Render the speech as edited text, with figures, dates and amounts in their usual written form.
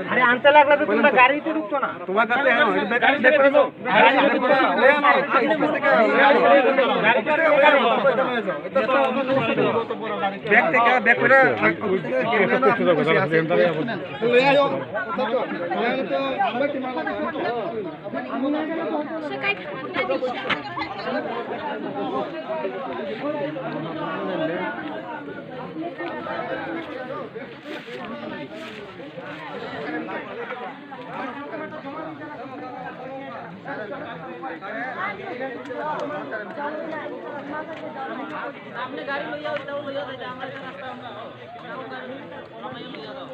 अरे आमचा लागला तर तुला गाडी इथे रुकतो ना तुम्हाला आपने गाड़ी ले जाओ ले जाओ हमारे रास्ता में ले जाओ